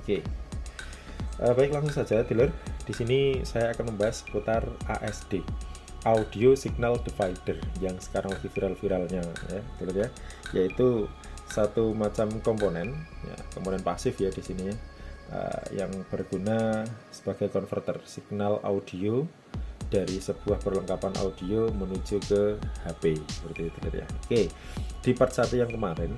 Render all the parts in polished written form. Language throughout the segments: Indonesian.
Oke. Baik, langsung saja dulur. Di sini saya akan membahas seputar ASD, Audio Signal Divider, yang sekarang lagi viral-viralnya ya, dulur ya. Yaitu satu macam komponen, ya, komponen pasif ya di sini ya, yang berguna sebagai konverter signal audio dari sebuah perlengkapan audio menuju ke HP seperti itu ya. Oke, di part 1 yang kemarin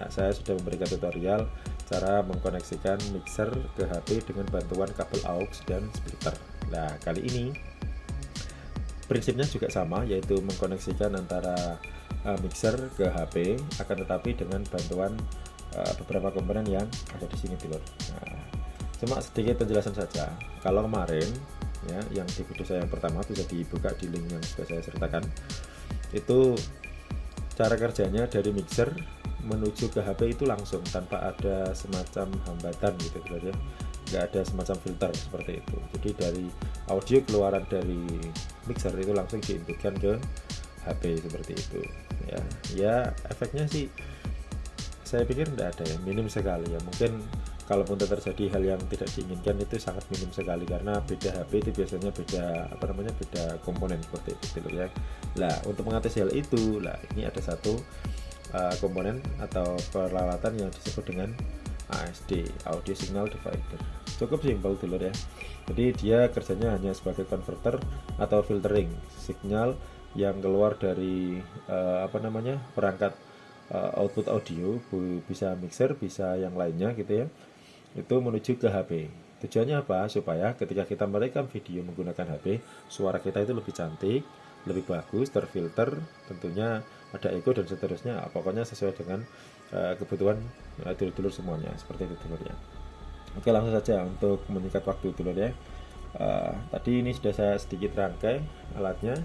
saya sudah memberikan tutorial cara mengkoneksikan mixer ke HP dengan bantuan kabel aux dan splitter. Nah, kali ini prinsipnya juga sama, yaitu mengkoneksikan antara mixer ke HP, akan tetapi dengan bantuan beberapa komponen yang ada di sini dulur. Nah, cuma sedikit penjelasan saja. Kalau kemarin ya, yang di video saya yang pertama bisa dibuka di link yang sudah saya ceritakan, itu cara kerjanya dari mixer menuju ke HP itu langsung tanpa ada semacam hambatan gitu ya, nggak ada semacam filter seperti itu. Jadi dari audio keluaran dari mixer itu langsung diinputkan ke HP seperti itu ya. Efeknya sih saya pikir tidak ada ya, minim sekali ya. Mungkin kalaupun terjadi hal yang tidak diinginkan itu sangat minim sekali, karena beda HP itu biasanya beda beda komponen seperti itu ya. Nah, untuk mengatasi hal itu, ini ada satu komponen atau peralatan yang disebut dengan ASD, Audio Signal Divider. Cukup simpel dulu ya. Jadi dia kerjanya hanya sebagai converter atau filtering signal yang keluar dari perangkat output audio, bisa mixer, bisa yang lainnya gitu ya, itu menuju ke HP. Tujuannya apa? Supaya ketika kita merekam video menggunakan HP, suara kita itu lebih cantik, lebih bagus, terfilter, tentunya ada echo dan seterusnya. Pokoknya sesuai dengan kebutuhan dulur-dulur semuanya, seperti itu dulur ya. Oke, langsung saja untuk menyingkat waktu dulur ya. Tadi ini sudah saya sedikit rangkai alatnya.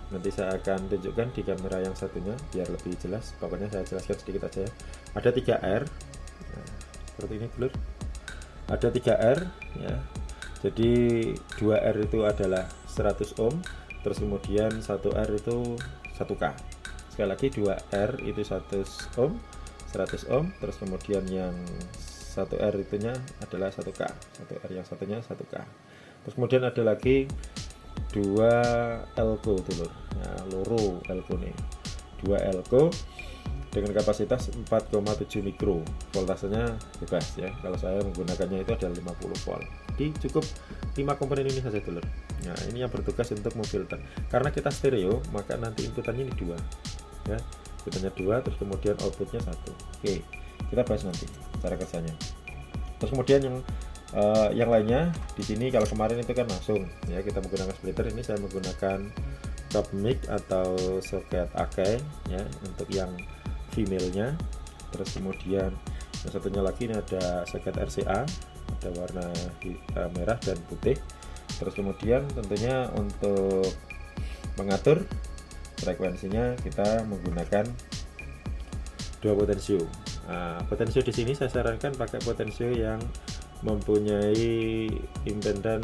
Nanti saya akan tunjukkan di kamera yang satunya biar lebih jelas. Pokoknya saya jelaskan sedikit aja ya. Ada 3 R, nah, seperti ini dulur. Ada 3 R ya. Jadi 2 R itu adalah 100 ohm, terus kemudian 1 R itu 1K. Sekali lagi 2 R itu 100 ohm, 100 ohm, terus kemudian yang 1 R itunya adalah 1K, 1 R yang satunya 1K. Terus kemudian ada lagi 2 elko dulur. Nah, loro elko nih. 2 elko dengan kapasitas 4,7 mikro. Voltasenya bebas ya. Kalau saya menggunakannya itu adalah 50 volt. Jadi cukup 5 komponen ini saja dulur. Nah, ini yang bertugas untuk memfilter. Karena kita stereo, maka nanti inputannya ini 2 ya. Inputannya 2, terus kemudian outputnya 1. Oke, kita bahas nanti cara kerjanya. Terus kemudian yang lainnya di sini, kalau kemarin itu kan langsung ya kita menggunakan splitter, ini saya menggunakan top mic atau soket Akai ya untuk yang female-nya. Terus kemudian yang satunya lagi ini ada soket RCA, ada warna merah dan putih. Terus kemudian tentunya untuk mengatur frekuensinya kita menggunakan 2 potensio. Nah, potensio di sini saya sarankan pakai potensio yang mempunyai impedan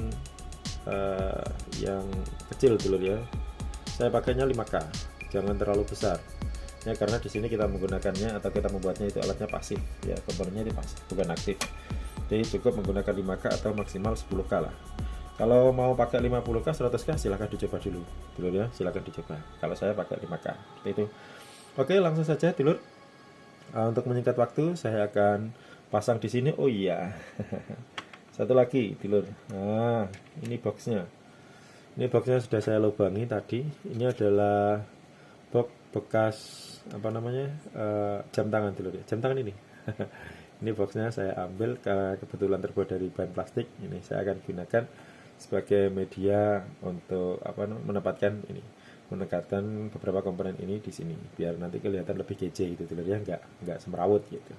yang kecil dulu ya. Saya pakainya 5K, jangan terlalu besar ya, karena di sini kita menggunakannya atau kita membuatnya itu alatnya pasif ya, komponennya itu pasif bukan aktif. Jadi cukup menggunakan 5K atau maksimal 10K lah. Kalau mau pakai 50K 100K silahkan dicoba dulu ya, silahkan dicoba. Kalau saya pakai 5K seperti itu. Oke, langsung saja dulur. Untuk menyingkat waktu saya akan pasang di sini. Oh iya, satu lagi dulur. Nah, ini boxnya. Ini boxnya sudah saya lubangi tadi. Ini adalah box bekas jam tangan dulur ya. Jam tangan ini. Ini boxnya saya ambil karena kebetulan terbuat dari bahan plastik. Ini saya akan gunakan sebagai media untuk menempatkan ini, mendekatkan beberapa komponen ini di sini biar nanti kelihatan lebih kece gitu dulur ya, nggak semrawut gitu.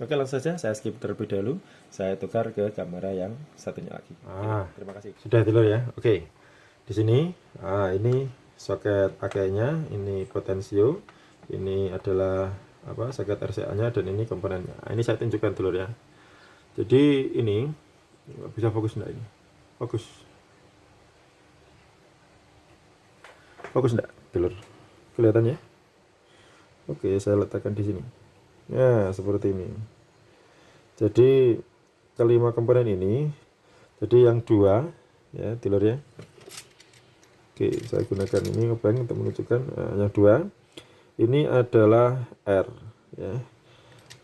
Oke, langsung saja saya skip terlebih dahulu, saya tukar ke kamera yang satunya lagi. Terima kasih. Sudah dulur ya. Oke, di sini ini soket Akai-nya, ini potensio, ini adalah soket RCA-nya, dan ini komponennya. Ini saya tunjukkan dulur ya. Jadi ini bisa fokus enggak ini? Fokus enggak dulur? Kelihatannya? Oke, saya letakkan di sini. Ya, seperti ini. Jadi kelima komponen ini. Jadi yang dua ya dulur ya. Oke, saya gunakan ini ngebank untuk menunjukkan yang dua ini adalah R ya.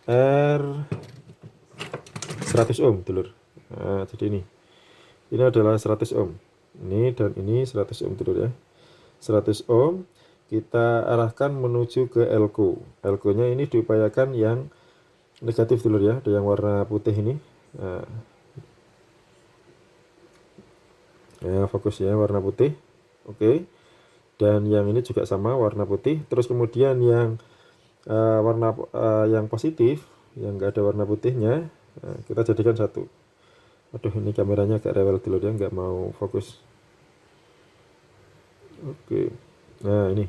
R 100 ohm dulur. Nah, jadi ini adalah 100 ohm. Ini dan ini 100 ohm dulur ya. 100 ohm kita arahkan menuju ke elko. Elko-nya ini diupayakan yang negatif dulur ya, ada yang warna putih ini. Nah, ya fokus ya warna putih. Oke. Dan yang ini juga sama warna putih. Terus kemudian yang warna yang positif, yang enggak ada warna putihnya, kita jadikan satu. Aduh, ini kameranya agak rewel dulu ya, nggak mau fokus. Oke. Nah, ini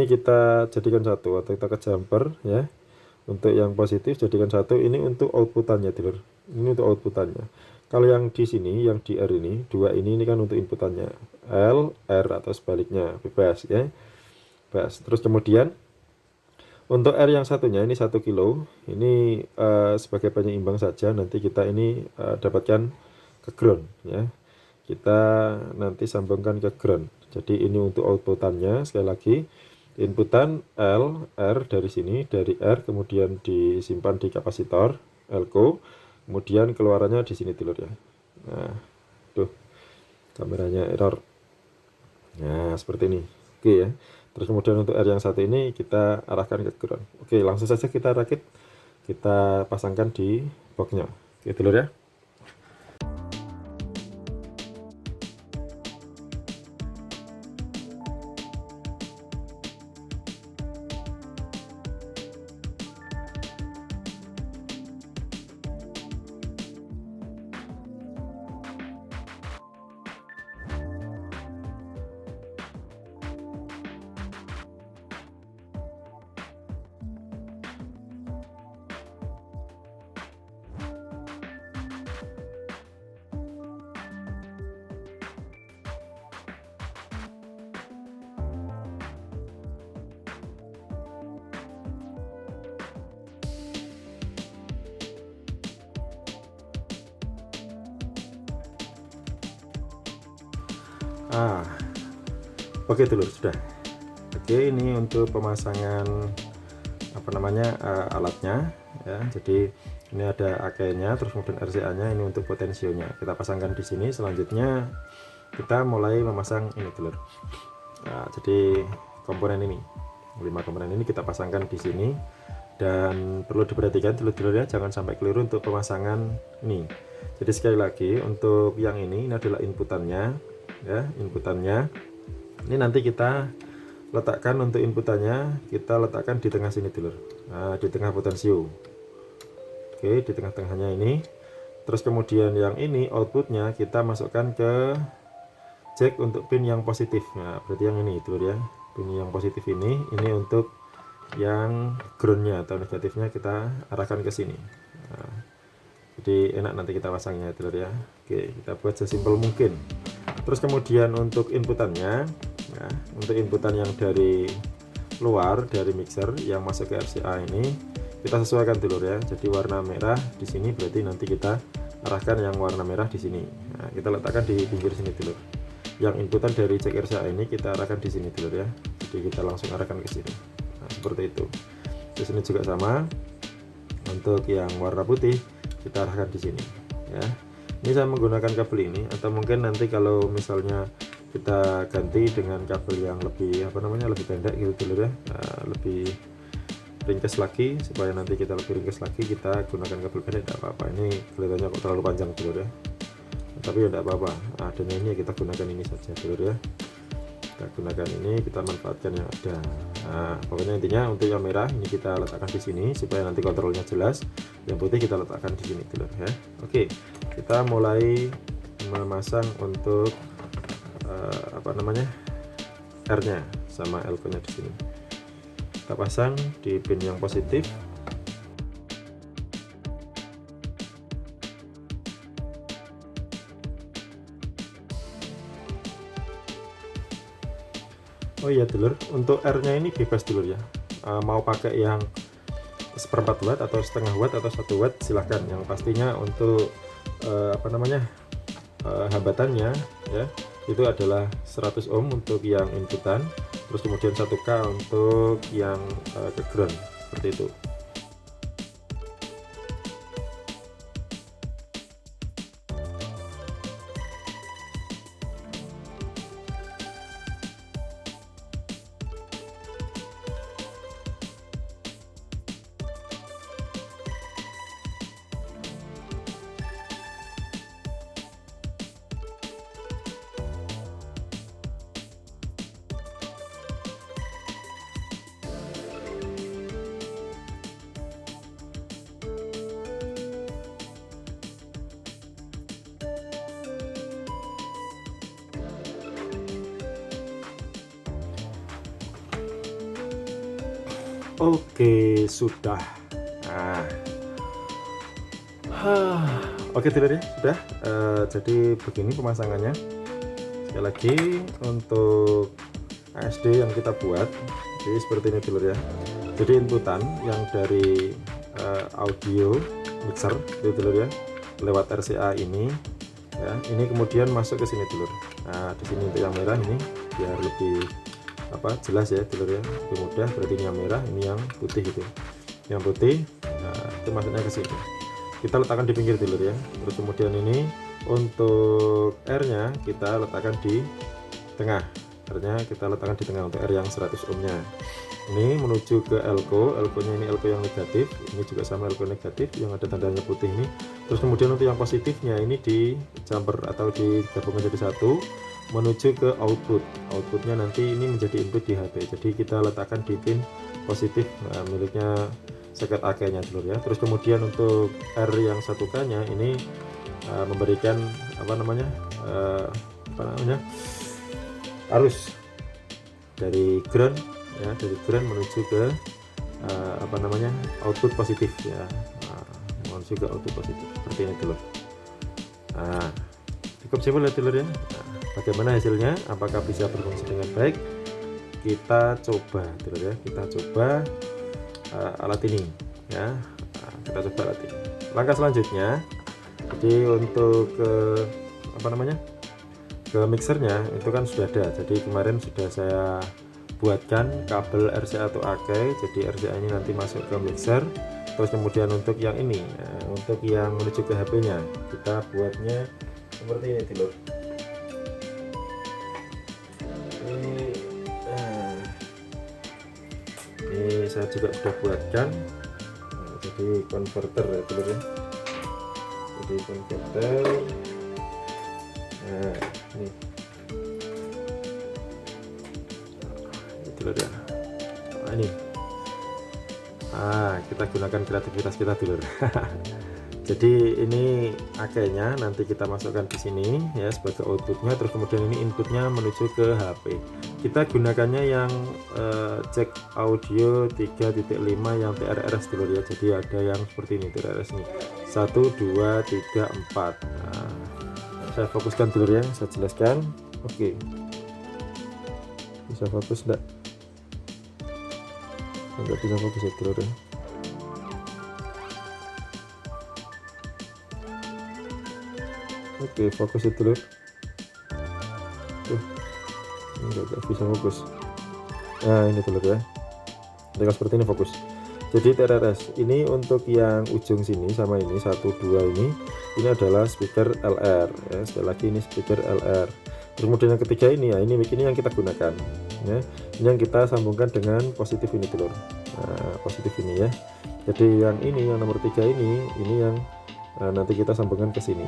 kita jadikan satu atau kita ke jumper ya. Untuk yang positif jadikan satu, ini untuk outputannya dulur. Ini untuk outputannya. Kalau yang di sini, yang di R ini, dua ini kan untuk inputannya. L, R atau sebaliknya, bebas ya. Bebas. Terus kemudian untuk R yang satunya ini 1 kilo, ini sebagai penyeimbang saja. Nanti kita ini dapatkan ke ground ya. Kita nanti sambungkan ke ground. Jadi ini untuk outputannya. Sekali lagi, inputan L, R dari sini, dari R kemudian disimpan di kapasitor elko, kemudian keluarannya di sini dulur ya. Nah, tuh kameranya error. Nah, seperti ini. Oke ya. Terus kemudian untuk R yang satu ini kita arahkan ke ground. Oke, langsung saja kita rakit, kita pasangkan di boxnya. Oke dulur ya. Oke dulur, sudah. Oke, ini untuk pemasangan apa namanya alatnya ya. Jadi ini ada AK-nya, terus kemudian RCA-nya, ini untuk potensionya. Kita pasangkan di sini. Selanjutnya kita mulai memasang ini dulur. Nah, jadi komponen ini, 5 komponen ini kita pasangkan di sini. Dan perlu diperhatikan dulur-dulur ya, jangan sampai keliru untuk pemasangan ini. Jadi sekali lagi untuk yang ini adalah inputannya ya, inputannya. Ini nanti kita letakkan untuk inputannya, kita letakkan di tengah sini dulur. Nah, di tengah potensio. Oke, di tengah-tengahnya ini. Terus kemudian yang ini outputnya kita masukkan ke jack untuk pin yang positif. Nah, berarti yang ini dulur ya. Pin yang positif ini untuk yang groundnya atau negatifnya kita arahkan ke sini. Nah, jadi enak nanti kita pasangnya dulur ya. Oke, kita buat sesimpel mungkin. Terus kemudian untuk inputannya, ya, untuk inputan yang dari luar dari mixer yang masuk ke RCA ini kita sesuaikan dulu ya. Jadi warna merah di sini berarti nanti kita arahkan yang warna merah di sini. Nah, kita letakkan di pinggir sini dulu. Yang inputan dari jack RCA ini kita arahkan di sini dulu ya. Jadi kita langsung arahkan ke sini. Nah, seperti itu. Di sini juga sama. Untuk yang warna putih kita arahkan di sini ya. Ini saya menggunakan kabel ini, atau mungkin nanti kalau misalnya kita ganti dengan kabel yang lebih lebih pendek gitu dulu ya, lebih ringkas lagi, supaya nanti kita lebih ringkas lagi kita gunakan kabel pendek. Tidak apa-apa, ini kelihatannya kok terlalu panjang dulu ya, tapi ya tidak apa-apa, adanya ini kita gunakan ini saja dulu ya. Kita gunakan ini, kita manfaatkan yang ada. Nah, pokoknya intinya untuk yang merah ini kita letakkan di sini supaya nanti kontrolnya jelas. Yang putih kita letakkan di sini dulu ya. Oke, kita mulai memasang untuk R-nya sama L-nya di sini. Kita pasang di pin yang positif. Oh iya dulur, untuk R-nya ini bebas dulur ya. Mau pakai yang seperempat watt atau setengah watt atau 1 watt silahkan, yang pastinya untuk hambatannya ya itu adalah 100 ohm untuk yang inputan, terus kemudian 1K untuk yang ke ground, seperti itu. Oke, sudah. Nah, oke dulur ya, sudah. Jadi begini pemasangannya. Sekali lagi untuk ASD yang kita buat, jadi seperti ini dulur ya. Jadi inputan yang dari audio mixer itu dulur ya, lewat RCA ini, ya, ini kemudian masuk ke sini dulur. Nah, di sini untuk yang merah ini biar lebih jelas ya dulur ya, lebih mudah. Berarti ini yang merah, ini yang putih itu. Yang putih, nah, itu masuknya ke sini. Kita letakkan di pinggir dulur ya. Terus kemudian ini untuk R-nya kita letakkan di tengah. R-nya kita letakkan di tengah untuk R yang 100 ohmnya. Ini menuju ke elko, elko-nya ini elko yang negatif, ini juga sama elko negatif yang ada tandanya putih ini. Terus kemudian untuk yang positifnya ini di jumper atau digabung menjadi satu, menuju ke outputnya nanti ini menjadi input di HP. Jadi kita letakkan di pin positif miliknya soket AK nya dulu ya. Terus kemudian untuk R yang 1K nya ini memberikan arus dari ground ya, dari ground menuju ke output positif ya, menuju ke output positif seperti ini dulu. Nah, cukup simpel ya dulu ya. Bagaimana hasilnya? Apakah bisa berfungsi dengan baik? Kita coba dulu ya. Kita coba alat ini ya. Kita coba alat ini. Langkah selanjutnya, jadi untuk ke mixernya itu kan sudah ada. Jadi kemarin sudah saya buatkan kabel RCA atau AK. Jadi RCA ini nanti masuk ke mixer. Terus kemudian untuk yang ini, untuk yang menuju ke HP-nya, kita buatnya seperti ini dulu. Ini saya juga sudah buatkan. Nah, jadi konverter ya dulu ya. Jadi konverter. Nah, ini dulu ya. Nah, ini. Kita gunakan kreativitas kita dulu. Jadi ini AK-nya nanti kita masukkan di sini ya sebagai outputnya, terus kemudian ini inputnya menuju ke HP. Kita gunakannya yang jack audio 3.5 yang TRRS dulu ya. Jadi ada yang seperti ini TRRS ini 1, 2, 3, 4. Nah, saya fokuskan dulu ya, saya jelaskan. Oke, bisa fokus enggak? Enggak bisa fokus ya dulu ya. Oke, fokus itu dulu. Enggak bisa fokus. Nah, ini dulu ya. Jadi seperti ini fokus. Jadi TRRS ini untuk yang ujung sini sama ini 1, 2 ini adalah speaker LR ya. Sekali lagi ini speaker LR. Terus kemudian yang ketiga ini ya, ini yang kita gunakan ya. Ini yang kita sambungkan dengan positif ini dulu. Nah, positif ini ya. Jadi yang ini yang nomor 3 ini yang nanti kita sambungkan ke sini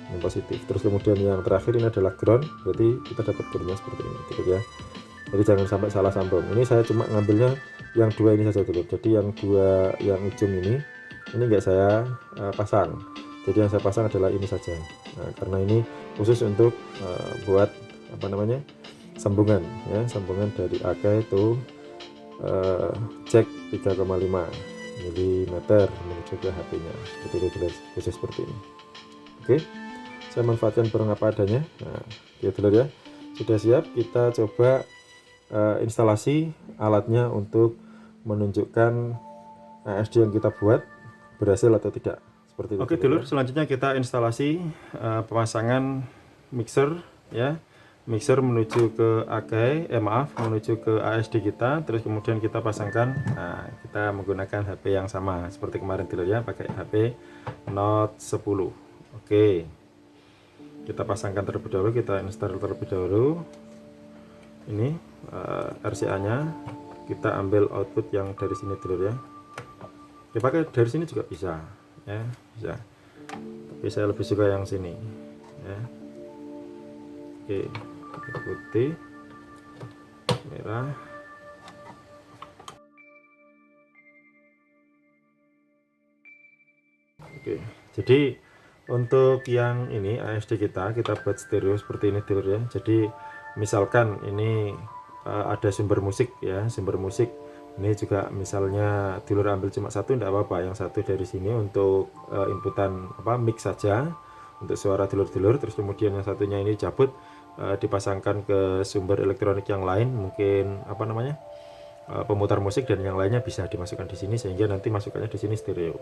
yang positif. Terus kemudian yang terakhir ini adalah ground, berarti kita dapat groundnya seperti ini gitu ya. Jadi jangan sampai salah sambung. Ini saya cuma ngambilnya yang dua ini saja dulu. Jadi yang dua yang ujung ini enggak saya pasang. Jadi yang saya pasang adalah ini saja. Nah, karena ini khusus untuk buat sambungan ya, sambungan dari AK itu jack 3,5 mm menuju ke HP-nya. Jadi itu khusus seperti ini. Oke, saya manfaatkan barang apa adanya. Nah, ya dulu ya, sudah siap. Kita coba instalasi alatnya untuk menunjukkan ASD yang kita buat berhasil atau tidak, seperti itu. Oke dulur, selanjutnya kita instalasi pemasangan mixer ya. Mixer menuju ke AGI, menuju ke ASD kita, terus kemudian kita pasangkan. Nah, kita menggunakan HP yang sama seperti kemarin dulu ya, pakai HP Note 10. Oke, kita pasangkan terlebih dahulu, kita install terlebih dahulu. Ini RCA nya, kita ambil output yang dari sini dulu ya. Dipakai dari sini juga bisa ya, bisa, tapi saya lebih suka yang sini ya. Oke, putih, merah. Oke, jadi untuk yang ini ASD kita buat stereo seperti ini dulu ya. Jadi misalkan ini ada sumber musik ya, sumber musik ini juga misalnya dulur ambil cuma satu tidak apa-apa, yang satu dari sini untuk inputan mix saja untuk suara dulur-dulur, terus kemudian yang satunya ini cabut dipasangkan ke sumber elektronik yang lain, mungkin pemutar musik dan yang lainnya bisa dimasukkan di sini, sehingga nanti masukannya di sini stereo,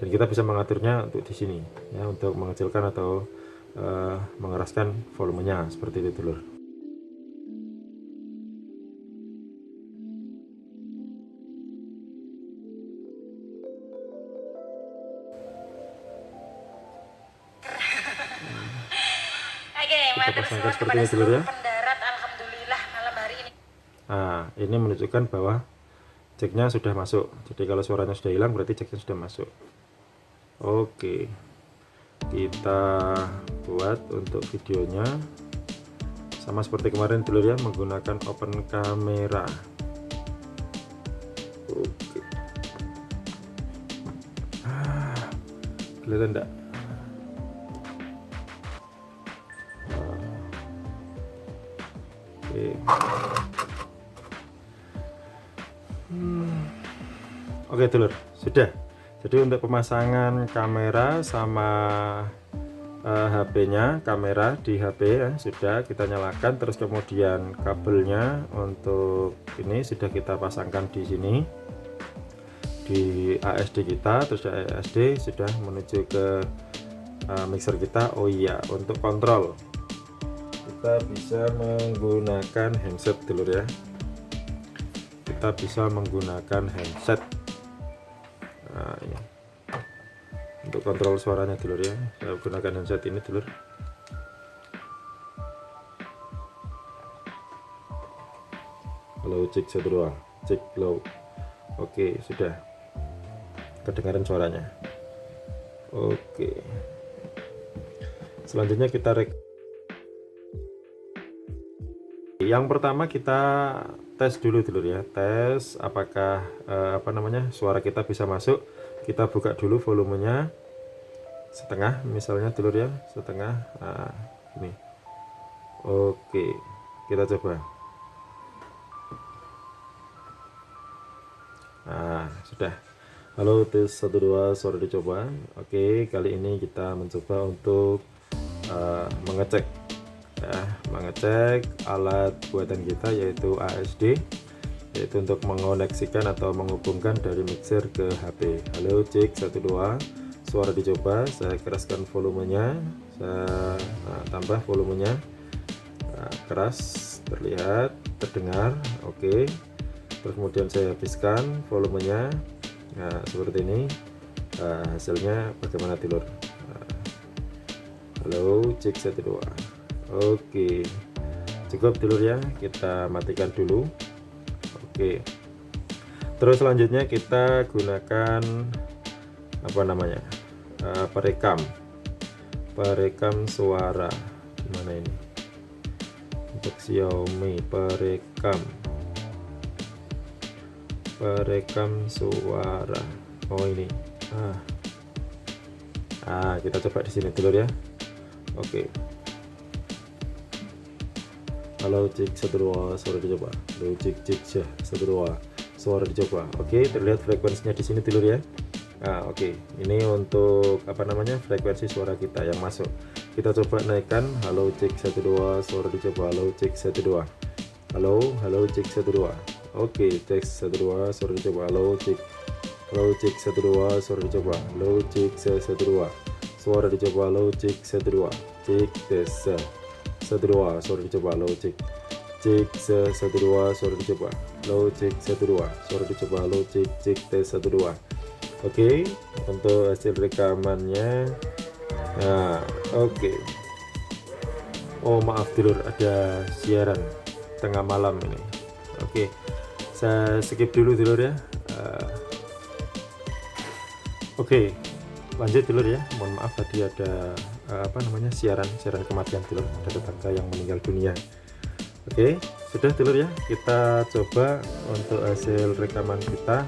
dan kita bisa mengaturnya untuk di sini ya, untuk mengecilkan atau mengeraskan volumenya seperti itu dulur. Kita pasangkan seperti ini dulu ya. Pendarat, alhamdulillah malam hari ini. Nah, ini menunjukkan bahwa jacknya sudah masuk. Jadi kalau suaranya sudah hilang berarti jacknya sudah masuk. Oke, kita buat untuk videonya sama seperti kemarin dulu ya, menggunakan open kamera. Oke, kelihatan enggak? Oke dulur, sudah. Jadi untuk pemasangan kamera sama HP-nya, kamera di HP ya, sudah kita nyalakan, terus kemudian kabelnya untuk ini sudah kita pasangkan di sini di ASD kita, terus ASD sudah menuju ke mixer kita. Oh iya, untuk kontrol kita bisa menggunakan handset dulur ya, kita bisa menggunakan handset. Nah, ini untuk kontrol suaranya dulur ya, saya gunakan handset ini dulur. Halo, cek 1 2, cek low. Oke, sudah kedengaran suaranya. Oke, selanjutnya kita yang pertama kita tes dulu dulur ya, tes apakah suara kita bisa masuk. Kita buka dulu volumenya setengah misalnya dulur ya, setengah. Nah, ini oke, kita coba. Nah, sudah. Halo, tes 1 2, suara dicoba. Oke, kali ini kita mencoba untuk mengecek ya, mengecek alat buatan kita yaitu ASD, yaitu untuk mengoneksikan atau menghubungkan dari mixer ke HP. Halo, cek 1 2, suara dicoba. Saya keraskan volumenya, saya tambah volumenya. Keras, terlihat, terdengar. Oke, terus kemudian saya habiskan volumenya. Nah, seperti ini. Hasilnya bagaimana dulur? Halo, cek 1 2. Oke, cukup dulur ya, kita matikan dulu. Oke, terus selanjutnya kita gunakan perekam suara. Gimana ini untuk Xiaomi, perekam suara. Oh ini, kita coba di sini dulur ya. Oke, halo, cek 1 2, suara dicoba. Halo, cek 1 2, suara dicoba. Oke, terlihat frekuensinya di sini dulur ya. Nah, oke, ini untuk frekuensi suara kita yang masuk. Kita coba naikkan. Halo, cek 1 2, suara dicoba. Halo, cek 1 2. Halo, cek 1 2. Oke, cek 1 2, suara dicoba. Halo, cek. Halo cek 1 2, suara dicoba. Halo cek 1 2. Suara dicoba. Halo cek 1 2. Cek tes 1 2, suara dicoba. Halo cek. Cek 1 2, suara dicoba. Halo cek 1 2, suara dicoba. Halo cek cek tes 1 2. Oke, untuk hasil rekamannya. Nah, oke. Oh maaf dulur, ada siaran tengah malam ini. Oke, saya skip dulu dulur ya. Oke, lanjut dulur ya. Mohon maaf tadi ada siaran kematian dulur, ada tetangga yang meninggal dunia. Oke, sudah dulur ya. Kita coba untuk hasil rekaman kita.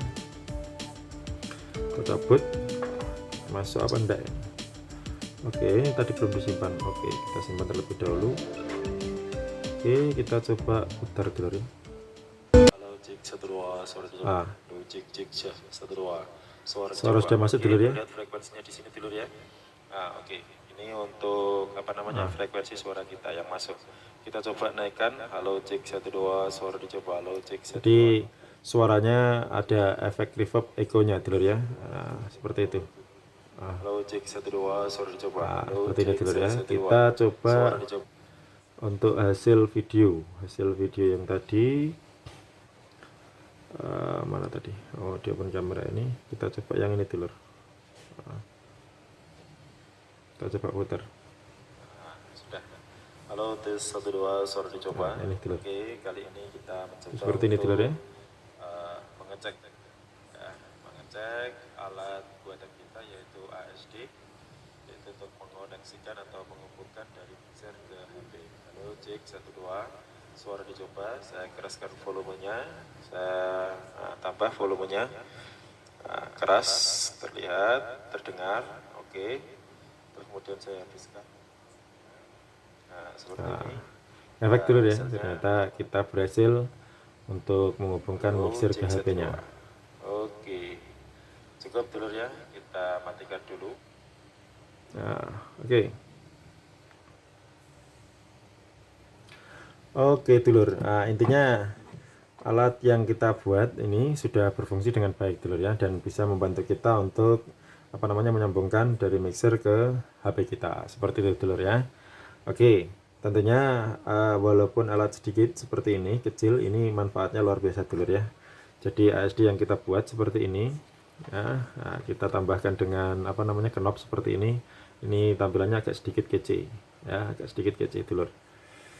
Kita cabut, masuk apa enggak ya? Oke, ini tadi belum disimpan. Oke, kita simpan terlebih dahulu. Oke, kita coba putar dulur ya. Halo cek 1 2, suara dulu. Halo cek cek 1 2. Suara sudah masuk dulur ya. Lihat frekuensinya di sini dulur ya. Nah, oke. Ini untuk frekuensi suara kita yang masuk. Kita coba naikkan. Halo cek 1 2, suara dicoba. Halo cek 1 2. Jadi suaranya ada efek reverb echo-nya dulur ya. Nah, seperti itu. Halo cek 1 2, suara dicoba. Halo seperti ini dulur ya. Kita coba untuk hasil video yang tadi. Mana tadi? Oh, di open kamera ini. Kita coba yang ini dulur. Kita coba putar. Sudah. Halo tes 1 2, suara dicoba. Ini dulur. Oke, kali ini kita mencoba seperti ini dulur ya. Mengecek alat buatan kita yaitu ASD, yaitu untuk mengoneksikan atau menghubungkan dari mixer ke HP. Halo cek 1 2, suara dicoba. Saya keraskan volumenya, saya tambah volumenya. Keras, terlihat, terdengar. Oke, terus kemudian saya habiskan. Seperti ini efek dulu ya. Ternyata kita berhasil untuk menghubungkan mixer ke HP-nya. Oke, cukup dulur ya, kita matikan dulu. Oke. Oke dulur, intinya alat yang kita buat ini sudah berfungsi dengan baik dulur ya, dan bisa membantu kita untuk menyambungkan dari mixer ke HP kita seperti itu dulur ya. Oke, tentunya walaupun alat sedikit seperti ini, kecil, ini manfaatnya luar biasa dulur ya. Jadi ASD yang kita buat seperti ini ya, kita tambahkan dengan knob seperti ini tampilannya agak sedikit kece ya, agak sedikit kece dulur.